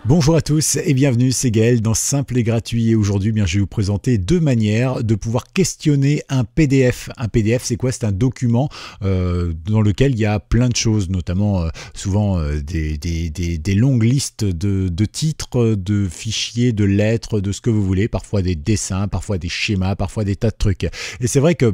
Bonjour à tous et bienvenue, c'est Gaël dans Simple et Gratuit et aujourd'hui je vais vous présenter deux manières de pouvoir questionner un PDF. Un PDF c'est quoi? C'est un document dans lequel il y a plein de choses, notamment souvent des longues listes de titres, de fichiers, de lettres, de ce que vous voulez, parfois des dessins, parfois des schémas, parfois des tas de trucs. Et c'est vrai que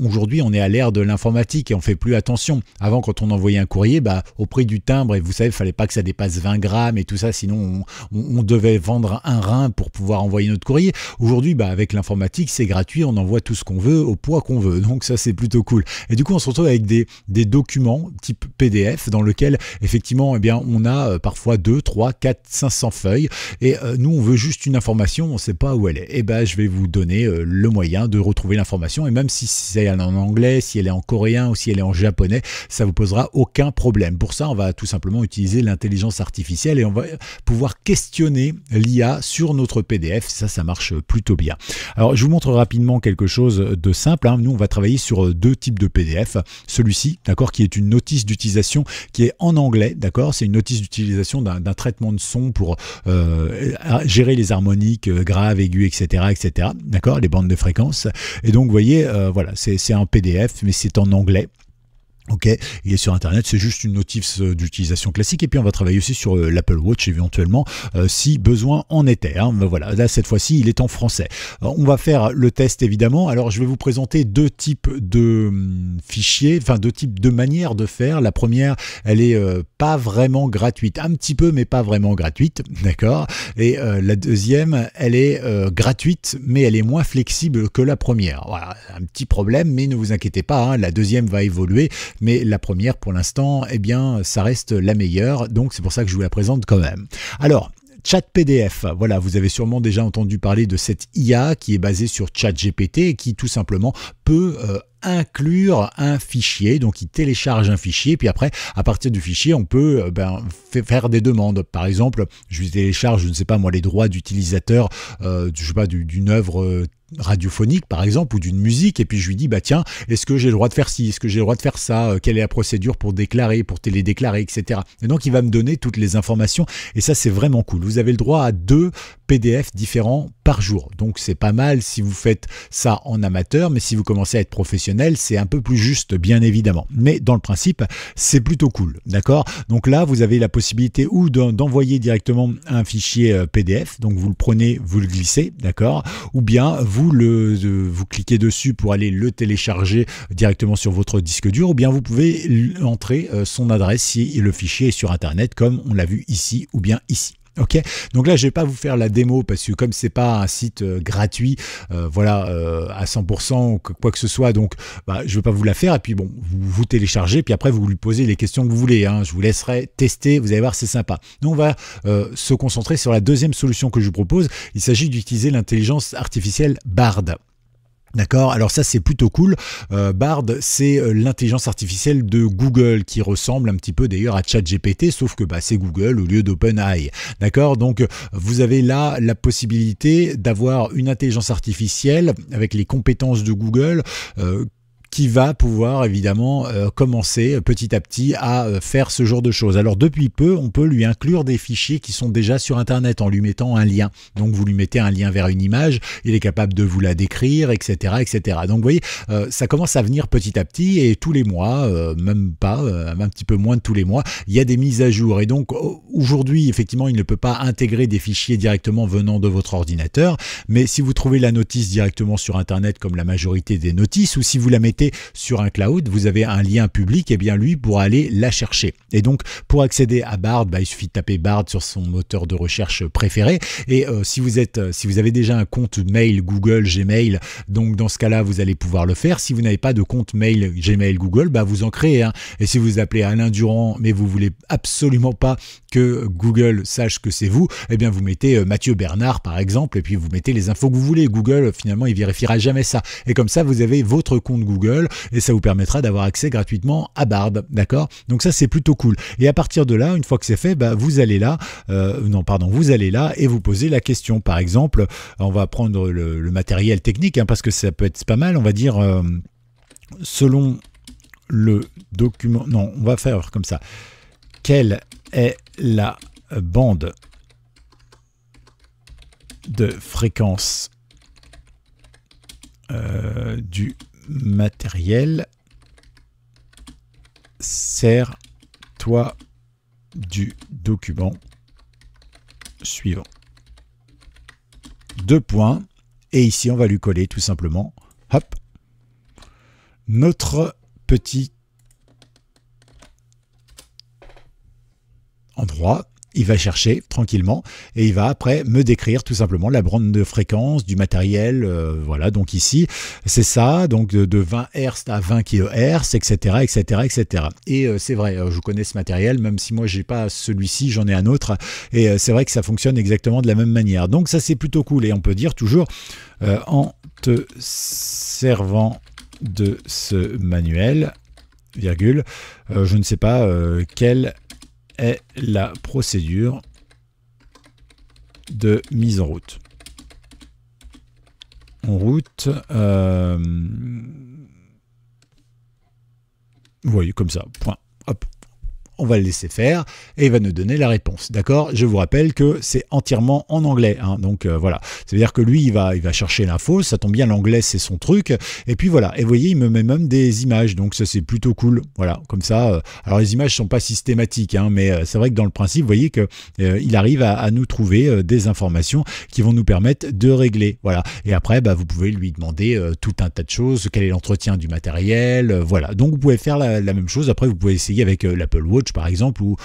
aujourd'hui on est à l'ère de l'informatique et on fait plus attention. Avant quand on envoyait un courrier, au prix du timbre, et vous savez, il fallait pas que ça dépasse 20 grammes et tout ça, sinon on devait vendre un rein pour pouvoir envoyer notre courrier. Aujourd'hui, avec l'informatique, c'est gratuit, on envoie tout ce qu'on veut au poids qu'on veut. Donc ça, c'est plutôt cool. Et du coup, on se retrouve avec des documents type PDF dans lequel, effectivement, on a parfois 2, 3, 4, 500 feuilles. Et nous, on veut juste une information, on ne sait pas où elle est. Et je vais vous donner le moyen de retrouver l'information. Et même si c'est en anglais, si elle est en coréen ou si elle est en japonais, ça vous posera aucun problème. Pour ça, on va tout simplement utiliser l'intelligence artificielle et on va pouvoir questionner l'IA sur notre PDF. Ça marche plutôt bien. Alors, je vous montre rapidement quelque chose de simple. Nous, on va travailler sur deux types de PDF. Celui-ci, d'accord, qui est une notice d'utilisation qui est en anglais, d'accord. C'est une notice d'utilisation d'un traitement de son pour gérer les harmoniques graves, aigus, etc., d'accord, les bandes de fréquences. Et donc, vous voyez, voilà, c'est un PDF, mais c'est en anglais. Ok, il est sur internet, c'est juste une notice d'utilisation classique et puis on va travailler aussi sur l'Apple Watch éventuellement si besoin en était. Voilà, là cette fois-ci il est en français. On va faire le test évidemment. Alors je vais vous présenter deux types de fichiers, enfin deux types de manières de faire. La première, elle est pas vraiment gratuite, un petit peu mais pas vraiment gratuite, d'accord. Et la deuxième, elle est gratuite mais elle est moins flexible que la première. Voilà, un petit problème mais ne vous inquiétez pas, la deuxième va évoluer. Mais la première, pour l'instant, ça reste la meilleure. Donc, c'est pour ça que je vous la présente quand même. Alors, ChatPDF, voilà, vous avez sûrement déjà entendu parler de cette IA qui est basée sur ChatGPT et qui tout simplement peut inclure un fichier, donc il télécharge un fichier, puis après, à partir du fichier, on peut faire des demandes. Par exemple, je télécharge, je ne sais pas moi, les droits d'utilisateur, je sais pas, d'une œuvre radiophonique par exemple ou d'une musique et puis je lui dis tiens, est-ce que j'ai le droit de faire ci, est-ce que j'ai le droit de faire ça, quelle est la procédure pour déclarer, pour télédéclarer, etc. Et donc il va me donner toutes les informations et ça c'est vraiment cool. Vous avez le droit à 2 PDF différents par jour, donc c'est pas mal si vous faites ça en amateur, mais si vous commencez à être professionnel c'est un peu plus juste bien évidemment, mais dans le principe c'est plutôt cool, d'accord. Donc là vous avez la possibilité ou d'envoyer directement un fichier PDF, donc vous le prenez, vous le glissez, d'accord, ou bien vous cliquez dessus pour aller le télécharger directement sur votre disque dur, ou bien vous pouvez entrer son adresse si le fichier est sur internet comme on l'a vu ici ou bien ici. Ok, donc là je vais pas vous faire la démo parce que comme c'est pas un site gratuit, à 100% ou quoi que ce soit, donc je vais pas vous la faire. Et puis vous téléchargez, puis après vous lui posez les questions que vous voulez. Je vous laisserai tester, vous allez voir c'est sympa. Donc on va se concentrer sur la deuxième solution que je vous propose. Il s'agit d'utiliser l'intelligence artificielle Bard. D'accord, alors ça c'est plutôt cool. Bard, c'est l'intelligence artificielle de Google qui ressemble un petit peu d'ailleurs à ChatGPT, sauf que c'est Google au lieu d'OpenAI. D'accord, donc vous avez là la possibilité d'avoir une intelligence artificielle avec les compétences de Google qui va pouvoir évidemment commencer petit à petit à faire ce genre de choses. Alors depuis peu, on peut lui inclure des fichiers qui sont déjà sur internet en lui mettant un lien. Donc vous lui mettez un lien vers une image, il est capable de vous la décrire, etc. etc. Donc vous voyez, ça commence à venir petit à petit et tous les mois, même pas, un petit peu moins de tous les mois, il y a des mises à jour. Et donc aujourd'hui, effectivement, il ne peut pas intégrer des fichiers directement venant de votre ordinateur, mais si vous trouvez la notice directement sur internet comme la majorité des notices, ou si vous la mettez sur un cloud, vous avez un lien public, et bien lui pourra aller la chercher. Et donc pour accéder à Bard, il suffit de taper Bard sur son moteur de recherche préféré. Et si vous avez déjà un compte mail Google, Gmail, donc dans ce cas-là vous allez pouvoir le faire. Si vous n'avez pas de compte mail Gmail Google, vous en créez un. Et si vous appelez Alain Durand, mais vous voulez absolument pas que Google sache que c'est vous, eh bien vous mettez Mathieu Bernard par exemple, et puis vous mettez les infos que vous voulez. Google finalement il vérifiera jamais ça. Et comme ça vous avez votre compte Google et ça vous permettra d'avoir accès gratuitement à Bard, d'accord. Donc ça c'est plutôt cool. Et à partir de là, une fois que c'est fait, vous allez là, vous allez là et vous posez la question. Par exemple, on va prendre le matériel technique parce que ça peut être pas mal. On va dire selon le document. Non, on va faire comme ça. Quelle est la bande de fréquence du matériel, sers-toi du document suivant. 2 points. Et ici, on va lui coller tout simplement, hop, notre petit endroit. Il va chercher tranquillement et il va après me décrire tout simplement la bande de fréquence du matériel. Voilà, donc ici, c'est ça, donc de 20 Hz à 20 kHz, etc., etc., etc. Et c'est vrai, je connais ce matériel, même si moi, j'ai pas celui-ci, j'en ai un autre. Et c'est vrai que ça fonctionne exactement de la même manière. Donc ça, c'est plutôt cool. Et on peut dire toujours, en te servant de ce manuel, virgule, je ne sais pas quelle est la procédure de mise en route. En route, vous voyez, comme ça, point, hop. On va le laisser faire et il va nous donner la réponse. D'accord? Je vous rappelle que c'est entièrement en anglais. Hein, donc voilà. C'est-à-dire que lui, il va chercher l'info. Ça tombe bien, l'anglais, c'est son truc. Et puis voilà. Et vous voyez, il me met même des images. Donc ça, c'est plutôt cool. Voilà. Comme ça. Alors les images ne sont pas systématiques. Hein, mais c'est vrai que dans le principe, vous voyez qu'il arrive à nous trouver des informations qui vont nous permettre de régler. Voilà. Et après, bah, vous pouvez lui demander tout un tas de choses. Quel est l'entretien du matériel? Voilà. Donc vous pouvez faire la même chose. Après, vous pouvez essayer avec l'Apple Watch, par exemple, ou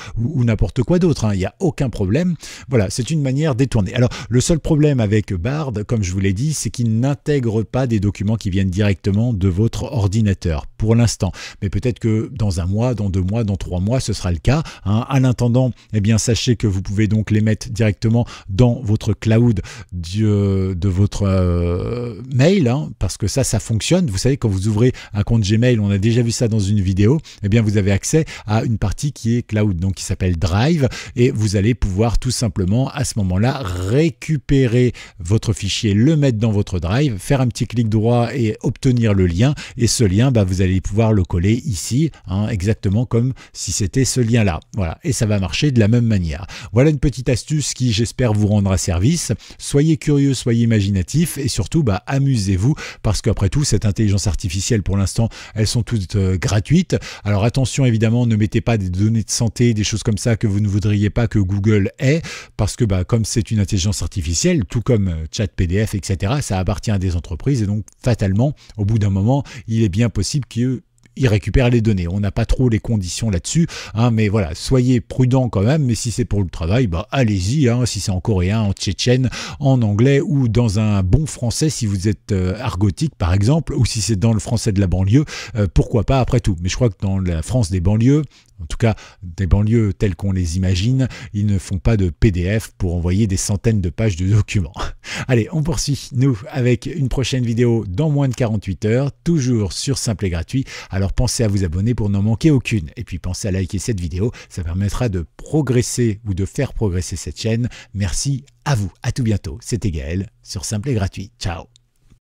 n'importe quoi d'autre. Hein. Il n'y a aucun problème. Voilà, c'est une manière détournée. Alors, le seul problème avec Bard, comme je vous l'ai dit, c'est qu'il n'intègre pas des documents qui viennent directement de votre ordinateur, pour l'instant. Mais peut-être que dans 1 mois, dans 2 mois, dans 3 mois, ce sera le cas. Hein. En attendant, eh bien, sachez que vous pouvez donc les mettre directement dans votre cloud de votre mail, hein, parce que ça fonctionne. Vous savez, quand vous ouvrez un compte Gmail, on a déjà vu ça dans une vidéo, eh bien, vous avez accès à une partie qui est cloud, donc qui s'appelle Drive, et vous allez pouvoir tout simplement à ce moment-là récupérer votre fichier, le mettre dans votre Drive, faire un petit clic droit et obtenir le lien, et ce lien, bah, vous allez pouvoir le coller ici, hein, exactement comme si c'était ce lien-là. Voilà, et ça va marcher de la même manière. Voilà une petite astuce qui, j'espère, vous rendra service. Soyez curieux, soyez imaginatifs, et surtout, bah, amusez-vous, parce qu'après tout, cette intelligence artificielle, pour l'instant, elles sont toutes gratuites. Alors attention, évidemment, ne mettez pas des données de santé, des choses comme ça que vous ne voudriez pas que Google ait, parce que bah, comme c'est une intelligence artificielle, tout comme chat PDF, etc., ça appartient à des entreprises, et donc fatalement, au bout d'un moment, il est bien possible qu'il récupère les données. On n'a pas trop les conditions là-dessus, hein, mais voilà, soyez prudents quand même, mais si c'est pour le travail, bah, allez-y, hein, si c'est en coréen, en tchétchène, en anglais ou dans un bon français, si vous êtes argotique par exemple, ou si c'est dans le français de la banlieue, pourquoi pas après tout. Mais je crois que dans la France des banlieues, en tout cas, des banlieues telles qu'on les imagine, ils ne font pas de PDF pour envoyer des centaines de pages de documents. Allez, on poursuit, nous, avec une prochaine vidéo dans moins de 48 heures, toujours sur Simple et Gratuit. Alors pensez à vous abonner pour n'en manquer aucune. Et puis pensez à liker cette vidéo, ça permettra de progresser ou de faire progresser cette chaîne. Merci à vous, à tout bientôt. C'était Gaël sur Simple et Gratuit. Ciao.